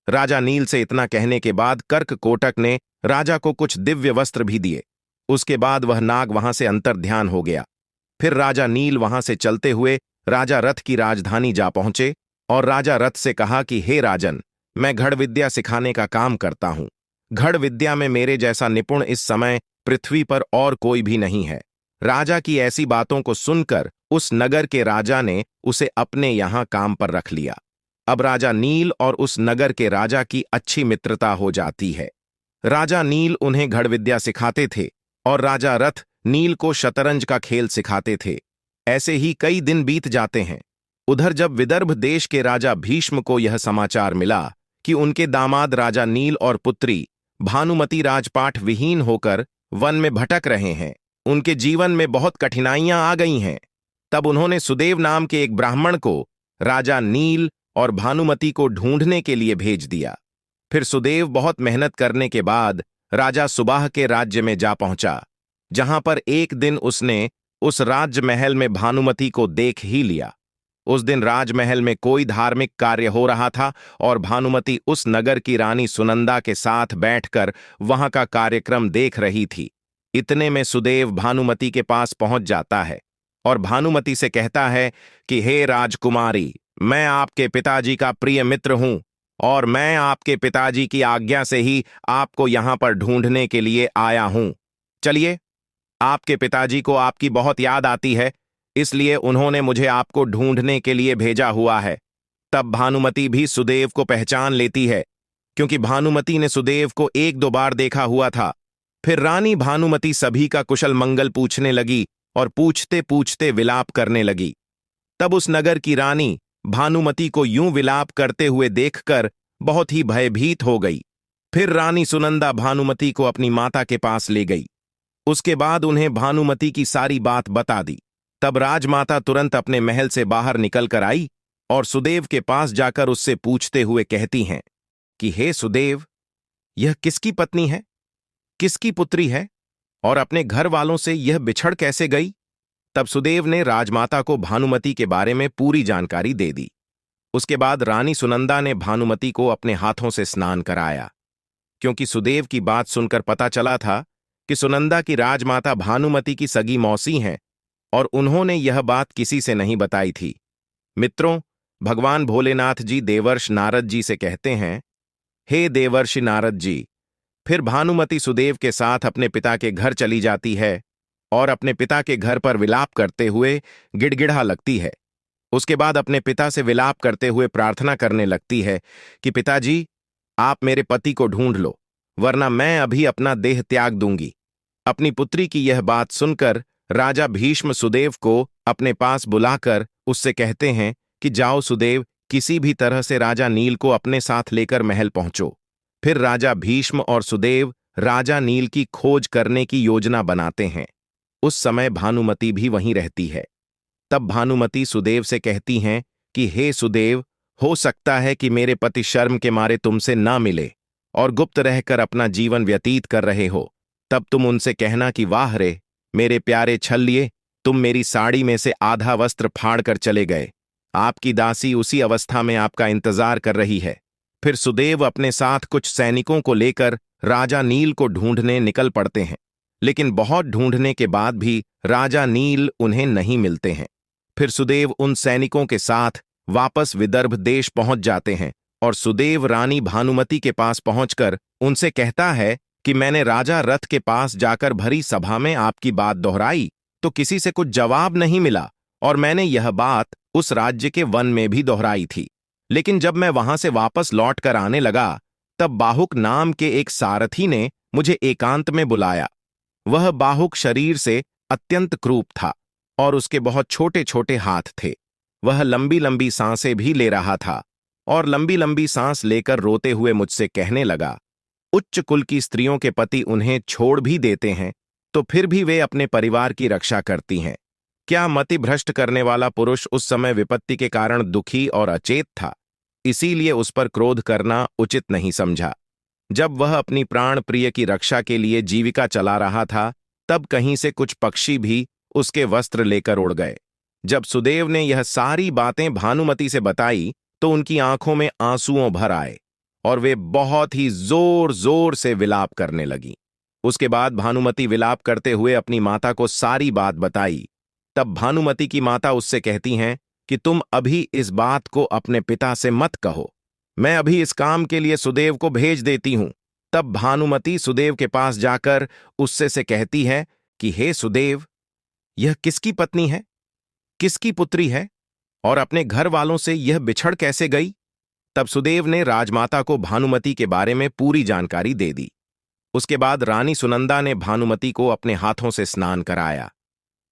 राजा नील से इतना कहने के बाद कर्ककोटक ने राजा को कुछ दिव्य वस्त्र भी दिए। उसके बाद वह नाग वहां से अंतर्ध्यान हो गया। फिर राजा नील वहां से चलते हुए राजा रथ की राजधानी जा पहुंचे और राजा रथ से कहा कि हे राजन, मैं घड़ विद्या सिखाने का काम करता हूं। घड़ विद्या में मेरे जैसा निपुण इस समय पृथ्वी पर और कोई भी नहीं है। राजा की ऐसी बातों को सुनकर उस नगर के राजा ने उसे अपने यहां काम पर रख लिया। अब राजा नील और उस नगर के राजा की अच्छी मित्रता हो जाती है। राजा नील उन्हें घड़ विद्या सिखाते थे और राजा रथ नील को शतरंज का खेल सिखाते थे। ऐसे ही कई दिन बीत जाते हैं। उधर जब विदर्भ देश के राजा भीष्म को यह समाचार मिला कि उनके दामाद राजा नील और पुत्री भानुमति राजपाट विहीन होकर वन में भटक रहे हैं। उनके जीवन में बहुत कठिनाइयां आ गई हैं। तब उन्होंने सुदेव नाम के एक ब्राह्मण को राजा नील और भानुमति को ढूंढने के लिए भेज दिया। फिर सुदेव बहुत मेहनत करने के बाद राजा सुबाह के राज्य में जा पहुंचा, जहां पर एक दिन उसने उस राजमहल में भानुमति को देख ही लिया। उस दिन राजमहल में कोई धार्मिक कार्य हो रहा था और भानुमति उस नगर की रानी सुनंदा के साथ बैठकर वहां का कार्यक्रम देख रही थी। इतने में सुदेव भानुमति के पास पहुंच जाता है और भानुमति से कहता है कि हे राजकुमारी, मैं आपके पिताजी का प्रिय मित्र हूं और मैं आपके पिताजी की आज्ञा से ही आपको यहां पर ढूंढने के लिए आया हूं। चलिए, आपके पिताजी को आपकी बहुत याद आती है, इसलिए उन्होंने मुझे आपको ढूंढने के लिए भेजा हुआ है। तब भानुमति भी सुदेव को पहचान लेती है, क्योंकि भानुमति ने सुदेव को एक दो बार देखा हुआ था। फिर रानी भानुमति सभी का कुशल मंगल पूछने लगी और पूछते पूछते विलाप करने लगी। तब उस नगर की रानी भानुमति को यूं विलाप करते हुए देखकर बहुत ही भयभीत हो गई। फिर रानी सुनंदा भानुमति को अपनी माता के पास ले गई। उसके बाद उन्हें भानुमति की सारी बात बता दी। तब राजमाता तुरंत अपने महल से बाहर निकल कर आई और सुदेव के पास जाकर उससे पूछते हुए कहती हैं कि हे सुदेव, यह किसकी पत्नी है, किसकी पुत्री है और अपने घर वालों से यह बिछड़ कैसे गई? तब सुदेव ने राजमाता को भानुमति के बारे में पूरी जानकारी दे दी। उसके बाद रानी सुनंदा ने भानुमति को अपने हाथों से स्नान कराया, क्योंकि सुदेव की बात सुनकर पता चला था कि सुनंदा की राजमाता भानुमति की सगी मौसी हैं और उन्होंने यह बात किसी से नहीं बताई थी। मित्रों, भगवान भोलेनाथ जी देवर्षि नारद जी से कहते हैं, हे देवर्षि नारद जी। फिर भानुमति सुदेव के साथ अपने पिता के घर चली जाती है और अपने पिता के घर पर विलाप करते हुए गिड़गिड़ा लगती है। उसके बाद अपने पिता से विलाप करते हुए प्रार्थना करने लगती है कि पिताजी, आप मेरे पति को ढूंढ लो, वरना मैं अभी अपना देह त्याग दूंगी। अपनी पुत्री की यह बात सुनकर राजा भीष्म सुदेव को अपने पास बुलाकर उससे कहते हैं कि जाओ सुदेव, किसी भी तरह से राजा नील को अपने साथ लेकर महल पहुंचो। फिर राजा भीष्म और सुदेव राजा नील की खोज करने की योजना बनाते हैं। उस समय भानुमति भी वहीं रहती है। तब भानुमति सुदेव से कहती हैं कि हे सुदेव, हो सकता है कि मेरे पति शर्म के मारे तुमसे ना मिले और गुप्त रहकर अपना जीवन व्यतीत कर रहे हो। तब तुम उनसे कहना कि वाह रे मेरे प्यारे छल्लिए, तुम मेरी साड़ी में से आधा वस्त्र फाड़ कर चले गए। आपकी दासी उसी अवस्था में आपका इंतजार कर रही है। फिर सुदेव अपने साथ कुछ सैनिकों को लेकर राजा नील को ढूंढने निकल पड़ते हैं, लेकिन बहुत ढूंढने के बाद भी राजा नील उन्हें नहीं मिलते हैं। फिर सुदेव उन सैनिकों के साथ वापस विदर्भ देश पहुंच जाते हैं और सुदेव रानी भानुमति के पास पहुंचकर उनसे कहता है कि मैंने राजा रथ के पास जाकर भरी सभा में आपकी बात दोहराई तो किसी से कुछ जवाब नहीं मिला, और मैंने यह बात उस राज्य के वन में भी दोहराई थी। लेकिन जब मैं वहां से वापस लौट कर आने लगा, तब बाहुक नाम के एक सारथी ने मुझे एकांत में बुलाया। वह बाहुक शरीर से अत्यंत क्रूप था और उसके बहुत छोटे छोटे हाथ थे। वह लंबी लंबी सांसें भी ले रहा था और लंबी लंबी सांस लेकर रोते हुए मुझसे कहने लगा, उच्च कुल की स्त्रियों के पति उन्हें छोड़ भी देते हैं तो फिर भी वे अपने परिवार की रक्षा करती हैं। क्या मति भ्रष्ट करने वाला पुरुष उस समय विपत्ति के कारण दुखी और अचेत था, इसीलिए उस पर क्रोध करना उचित नहीं समझा। जब वह अपनी प्राण प्रिय की रक्षा के लिए जीविका चला रहा था, तब कहीं से कुछ पक्षी भी उसके वस्त्र लेकर उड़ गए। जब सुदेव ने यह सारी बातें भानुमति से बताई तो उनकी आंखों में आंसुओं भर आए और वे बहुत ही जोर जोर से विलाप करने लगीं। उसके बाद भानुमति विलाप करते हुए अपनी माता को सारी बात बताई। तब भानुमति की माता उससे कहती हैं कि तुम अभी इस बात को अपने पिता से मत कहो, मैं अभी इस काम के लिए सुदेव को भेज देती हूं। तब भानुमति सुदेव के पास जाकर उससे से कहती है कि हे सुदेव, यह किसकी पत्नी है, किसकी पुत्री है और अपने घर वालों से यह बिछड़ कैसे गई? तब सुदेव ने राजमाता को भानुमति के बारे में पूरी जानकारी दे दी। उसके बाद रानी सुनंदा ने भानुमति को अपने हाथों से स्नान कराया,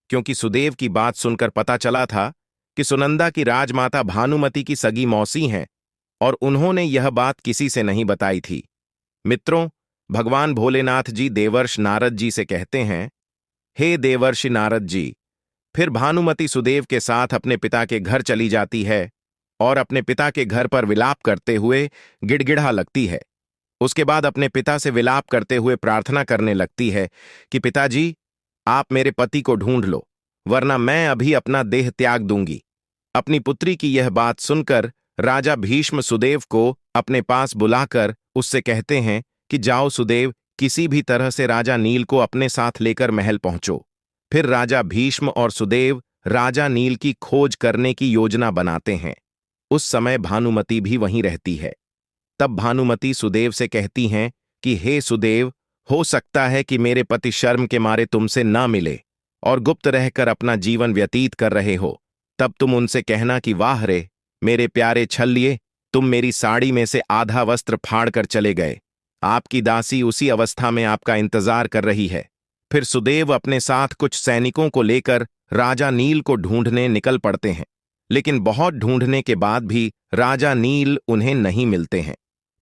क्योंकि सुदेव की बात सुनकर पता चला था कि सुनंदा की राजमाता भानुमति की सगी मौसी हैं और उन्होंने यह बात किसी से नहीं बताई थी। मित्रों, भगवान भोलेनाथ जी देवर्षि नारद जी से कहते हैं, हे देवर्षि नारद जी। फिर भानुमति सुदेव के साथ अपने पिता के घर चली जाती है और अपने पिता के घर पर विलाप करते हुए गिड़गिड़ा लगती है। उसके बाद अपने पिता से विलाप करते हुए प्रार्थना करने लगती है कि पिताजी, आप मेरे पति को ढूंढ लो, वरना मैं अभी अपना देह त्याग दूंगी। अपनी पुत्री की यह बात सुनकर राजा भीष्म सुदेव को अपने पास बुलाकर उससे कहते हैं कि जाओ सुदेव, किसी भी तरह से राजा नील को अपने साथ लेकर महल पहुंचो। फिर राजा भीष्म और सुदेव राजा नील की खोज करने की योजना बनाते हैं। उस समय भानुमति भी वहीं रहती है। तब भानुमति सुदेव से कहती हैं कि हे सुदेव, हो सकता है कि मेरे पति शर्म के मारे तुमसे ना मिले और गुप्त रहकर अपना जीवन व्यतीत कर रहे हो। तब तुम उनसे कहना कि वाह रे मेरे प्यारे छल्लिए, तुम मेरी साड़ी में से आधा वस्त्र फाड़ कर चले गए। आपकी दासी उसी अवस्था में आपका इंतजार कर रही है। फिर सुदेव अपने साथ कुछ सैनिकों को लेकर राजा नील को ढूंढने निकल पड़ते हैं, लेकिन बहुत ढूंढने के बाद भी राजा नील उन्हें नहीं मिलते हैं।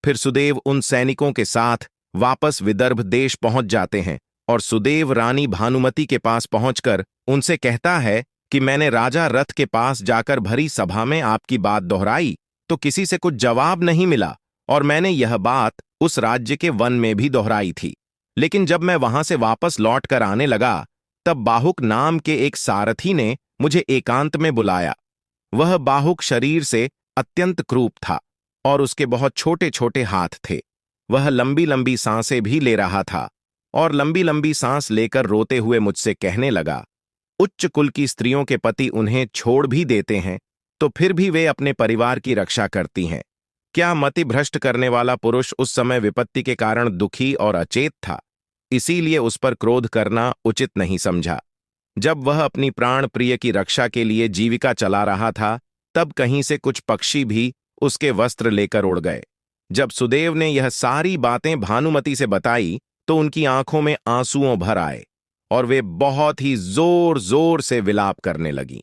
फिर सुदेव उन सैनिकों के साथ वापस विदर्भ देश पहुंच जाते हैं और सुदेव रानी भानुमति के पास पहुंचकर उनसे कहता है कि मैंने राजा रथ के पास जाकर भरी सभा में आपकी बात दोहराई तो किसी से कुछ जवाब नहीं मिला, और मैंने यह बात उस राज्य के वन में भी दोहराई थी। लेकिन जब मैं वहां से वापस लौट कर आने लगा, तब बाहुक नाम के एक सारथी ने मुझे एकांत में बुलाया। वह बाहुक शरीर से अत्यंत क्रूप था और उसके बहुत छोटे छोटे हाथ थे। वह लंबी लंबी सांसें भी ले रहा था और लंबी लंबी सांस लेकर रोते हुए मुझसे कहने लगा, उच्च कुल की स्त्रियों के पति उन्हें छोड़ भी देते हैं तो फिर भी वे अपने परिवार की रक्षा करती हैं। क्या मति भ्रष्ट करने वाला पुरुष उस समय विपत्ति के कारण दुखी और अचेत था, इसीलिए उस पर क्रोध करना उचित नहीं समझा। जब वह अपनी प्राण प्रिय की रक्षा के लिए जीविका चला रहा था, तब कहीं से कुछ पक्षी भी उसके वस्त्र लेकर उड़ गए। जब सुदेव ने यह सारी बातें भानुमति से बताई तो उनकी आंखों में आंसुओं भर आए और वे बहुत ही जोर जोर से विलाप करने लगीं।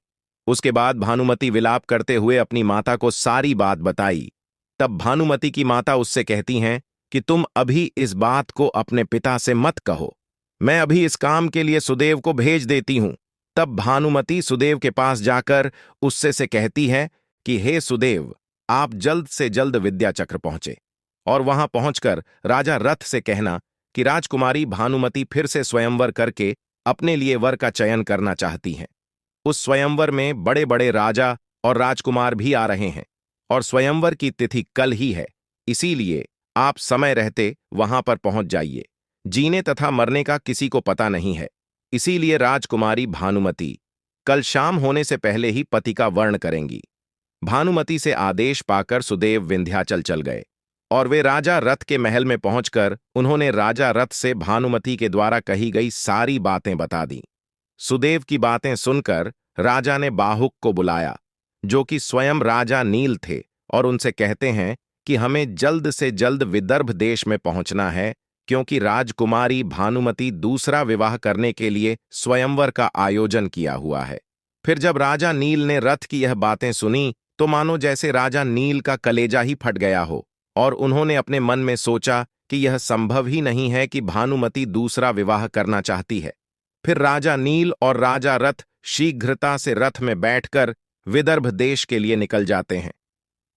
उसके बाद भानुमति विलाप करते हुए अपनी माता को सारी बात बताई। तब भानुमति की माता उससे कहती हैं कि तुम अभी इस बात को अपने पिता से मत कहो, मैं अभी इस काम के लिए सुदेव को भेज देती हूं। तब भानुमति सुदेव के पास जाकर उससे से कहती है कि हे सुदेव, आप जल्द से जल्द विद्याचक्र पहुंचे और वहां पहुंचकर राजा रथ से कहना कि राजकुमारी भानुमति फिर से स्वयंवर करके अपने लिए वर का चयन करना चाहती हैं। उस स्वयंवर में बड़े बड़े राजा और राजकुमार भी आ रहे हैं और स्वयंवर की तिथि कल ही है, इसीलिए आप समय रहते वहां पर पहुंच जाइए। जीने तथा मरने का किसी को पता नहीं है, इसीलिए राजकुमारी भानुमति कल शाम होने से पहले ही पति का वर्ण करेंगी। भानुमति से आदेश पाकर सुदेव विंध्याचल चल गए और वे राजा रथ के महल में पहुंचकर उन्होंने राजा रथ से भानुमति के द्वारा कही गई सारी बातें बता दी। सुदेव की बातें सुनकर राजा ने बाहुक को बुलाया, जो कि स्वयं राजा नील थे, और उनसे कहते हैं कि हमें जल्द से जल्द विदर्भ देश में पहुंचना है, क्योंकि राजकुमारी भानुमति दूसरा विवाह करने के लिए स्वयंवर का आयोजन किया हुआ है। फिर जब राजा नील ने रथ की यह बातें सुनी तो मानो जैसे राजा नील का कलेजा ही फट गया हो, और उन्होंने अपने मन में सोचा कि यह संभव ही नहीं है कि भानुमति दूसरा विवाह करना चाहती है। फिर राजा नील और राजा रथ शीघ्रता से रथ में बैठकर विदर्भ देश के लिए निकल जाते हैं।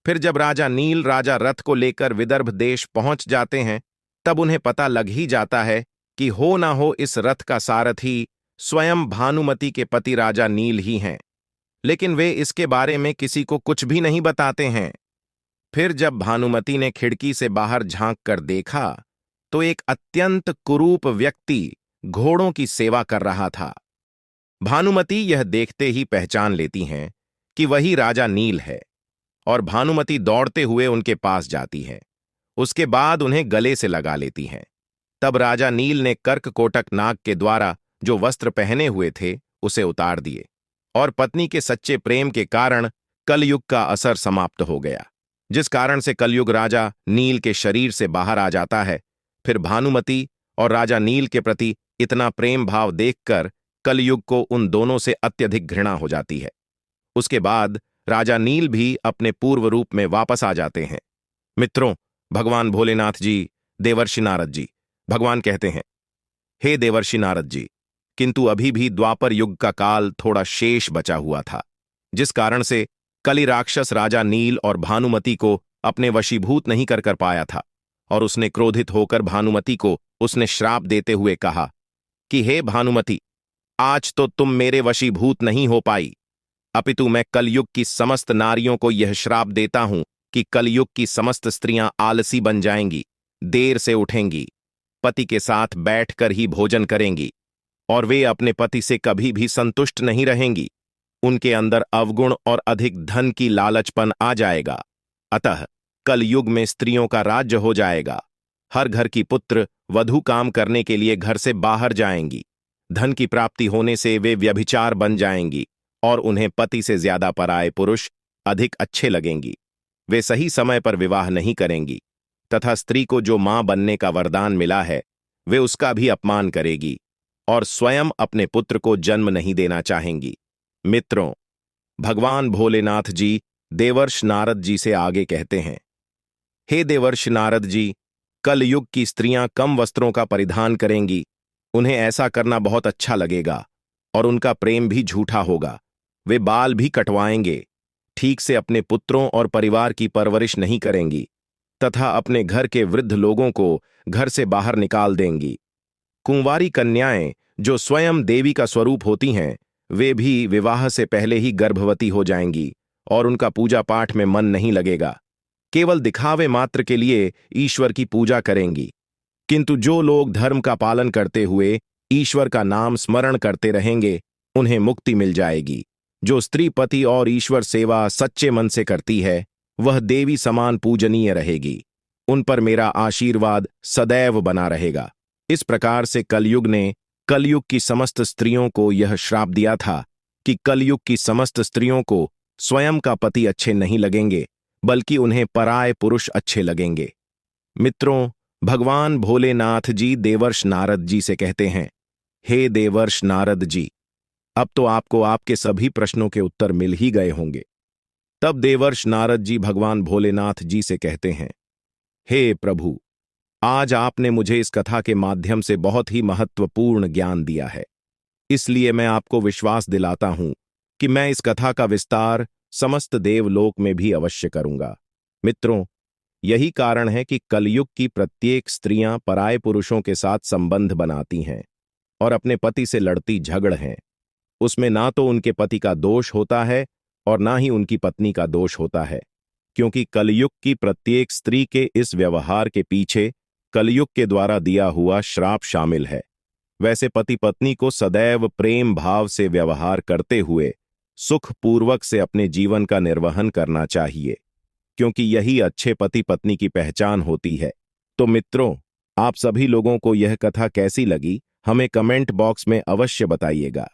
फिर जब राजा नील राजा रथ को लेकर विदर्भ देश पहुंच जाते हैं, तब उन्हें पता लग ही जाता है कि हो ना हो इस रथ का सारथी स्वयं भानुमति के पति राजा नील ही हैं, लेकिन वे इसके बारे में किसी को कुछ भी नहीं बताते हैं। फिर जब भानुमति ने खिड़की से बाहर झांक कर देखा तो एक अत्यंत कुरूप व्यक्ति घोड़ों की सेवा कर रहा था। भानुमति यह देखते ही पहचान लेती हैं कि वही राजा नील है और भानुमति दौड़ते हुए उनके पास जाती है। उसके बाद उन्हें गले से लगा लेती हैं। तब राजा नील ने कर्ककोटक नाग के द्वारा जो वस्त्र पहने हुए थे उसे उतार दिए और पत्नी के सच्चे प्रेम के कारण कलयुग का असर समाप्त हो गया, जिस कारण से कलयुग राजा नील के शरीर से बाहर आ जाता है। फिर भानुमति और राजा नील के प्रति इतना प्रेम भाव देखकर कलयुग को उन दोनों से अत्यधिक घृणा हो जाती है। उसके बाद राजा नील भी अपने पूर्व रूप में वापस आ जाते हैं। मित्रों, भगवान भोलेनाथ जी, देवर्षि नारद जी, भगवान कहते हैं, हे देवर्षि नारद जी, किंतु अभी भी द्वापर युग का काल थोड़ा शेष बचा हुआ था, जिस कारण से कलि राक्षस राजा नील और भानुमति को अपने वशीभूत नहीं कर पाया था, और उसने क्रोधित होकर भानुमति को उसने श्राप देते हुए कहा कि हे भानुमति, आज तो तुम मेरे वशीभूत नहीं हो पाई, अपितु मैं कलयुग की समस्त नारियों को यह श्राप देता हूं कि कलयुग की समस्त स्त्रियां आलसी बन जाएंगी, देर से उठेंगी, पति के साथ बैठकर ही भोजन करेंगी, और वे अपने पति से कभी भी संतुष्ट नहीं रहेंगी। उनके अंदर अवगुण और अधिक धन की लालचपन आ जाएगा। अतः कलयुग में स्त्रियों का राज्य हो जाएगा। हर घर की पुत्र वधू काम करने के लिए घर से बाहर जाएंगी। धन की प्राप्ति होने से वे व्यभिचार बन जाएंगी और उन्हें पति से ज्यादा पराये पुरुष अधिक अच्छे लगेंगी। वे सही समय पर विवाह नहीं करेंगी तथा स्त्री को जो मां बनने का वरदान मिला है वे उसका भी अपमान करेगी और स्वयं अपने पुत्र को जन्म नहीं देना चाहेंगी। मित्रों, भगवान भोलेनाथ जी देवर्ष नारद जी से आगे कहते हैं, हे देवर्ष नारद जी, कल युग की स्त्रियां कम वस्त्रों का परिधान करेंगी। उन्हें ऐसा करना बहुत अच्छा लगेगा और उनका प्रेम भी झूठा होगा। वे बाल भी कटवाएंगे, ठीक से अपने पुत्रों और परिवार की परवरिश नहीं करेंगी तथा अपने घर के वृद्ध लोगों को घर से बाहर निकाल देंगी। कुंवारी कन्याएं जो स्वयं देवी का स्वरूप होती हैं, वे भी विवाह से पहले ही गर्भवती हो जाएंगी और उनका पूजा पाठ में मन नहीं लगेगा। केवल दिखावे मात्र के लिए ईश्वर की पूजा करेंगी। किंतु जो लोग धर्म का पालन करते हुए ईश्वर का नाम स्मरण करते रहेंगे, उन्हें मुक्ति मिल जाएगी। जो स्त्री पति और ईश्वर सेवा सच्चे मन से करती है, वह देवी समान पूजनीय रहेगी। उन पर मेरा आशीर्वाद सदैव बना रहेगा। इस प्रकार से कलयुग ने कलयुग की समस्त स्त्रियों को यह श्राप दिया था कि कलयुग की समस्त स्त्रियों को स्वयं का पति अच्छे नहीं लगेंगे, बल्कि उन्हें पराये पुरुष अच्छे लगेंगे। मित्रों, भगवान भोलेनाथ जी देवर्ष नारद जी से कहते हैं, हे देवर्ष नारद जी, अब तो आपको आपके सभी प्रश्नों के उत्तर मिल ही गए होंगे। तब देवर्ष नारद जी भगवान भोलेनाथ जी से कहते हैं, हे प्रभु, आज आपने मुझे इस कथा के माध्यम से बहुत ही महत्वपूर्ण ज्ञान दिया है। इसलिए मैं आपको विश्वास दिलाता हूं कि मैं इस कथा का विस्तार समस्त देवलोक में भी अवश्य करूंगा। मित्रों, यही कारण है कि कलयुग की प्रत्येक स्त्रियां पराये पुरुषों के साथ संबंध बनाती हैं और अपने पति से लड़ती झगड़ हैं। उसमें ना तो उनके पति का दोष होता है और ना ही उनकी पत्नी का दोष होता है, क्योंकि कलयुग की प्रत्येक स्त्री के इस व्यवहार के पीछे कलयुग के द्वारा दिया हुआ श्राप शामिल है। वैसे पति पत्नी को सदैव प्रेम भाव से व्यवहार करते हुए सुखपूर्वक से अपने जीवन का निर्वहन करना चाहिए, क्योंकि यही अच्छे पति पत्नी की पहचान होती है। तो मित्रों, आप सभी लोगों को यह कथा कैसी लगी, हमें कमेंट बॉक्स में अवश्य बताइएगा।